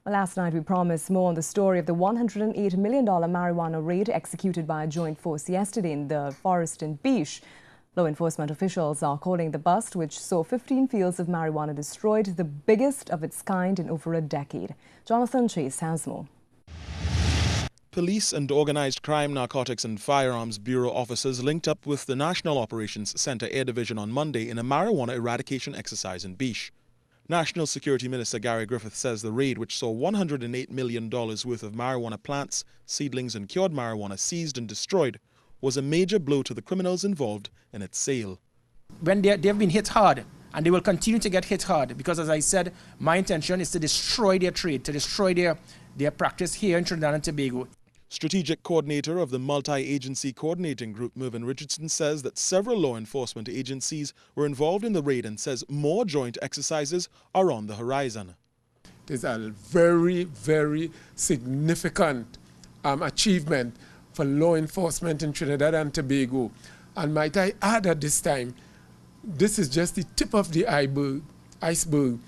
Well, last night we promised more on the story of the $108 million marijuana raid executed by a joint force yesterday in the forest in Biche. Law enforcement officials are calling the bust, which saw 15 fields of marijuana destroyed, the biggest of its kind in over a decade. Jonathan Chase has more. Police and Organized Crime, Narcotics and Firearms Bureau officers linked up with the National Operations Center Air Division on Monday in a marijuana eradication exercise in Biche. National Security Minister Gary Griffith says the raid, which saw $108 million worth of marijuana plants, seedlings and cured marijuana seized and destroyed, was a major blow to the criminals involved in its sale. When they've been hit hard, and they will continue to get hit hard, because as I said, my intention is to destroy their trade, to destroy their practice here in Trinidad and Tobago. Strategic coordinator of the multi-agency coordinating group, Mervyn Richardson, says that several law enforcement agencies were involved in the raid and says more joint exercises are on the horizon. It is a very, very significant achievement for law enforcement in Trinidad and Tobago. And might I add at this time, this is just the tip of the iceberg.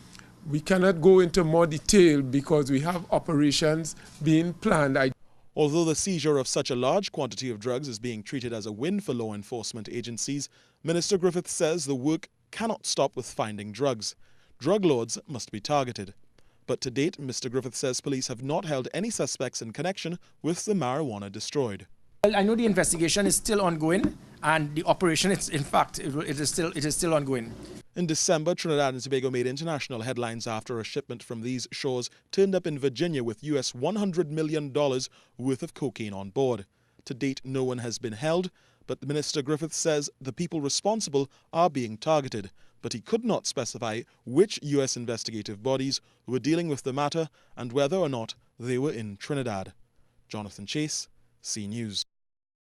We cannot go into more detail because we have operations being planned. Although the seizure of such a large quantity of drugs is being treated as a win for law enforcement agencies, Minister Griffith says the work cannot stop with finding drugs. Drug lords must be targeted. But to date, Mr. Griffith says police have not held any suspects in connection with the marijuana destroyed. Well, I know the investigation is still ongoing, and the operation, it is still ongoing. In December, Trinidad and Tobago made international headlines after a shipment from these shores turned up in Virginia with US $100 million worth of cocaine on board. To date, no one has been held, but Minister Griffith says the people responsible are being targeted, but he could not specify which US investigative bodies were dealing with the matter and whether or not they were in Trinidad. Jonathan Chase, C News.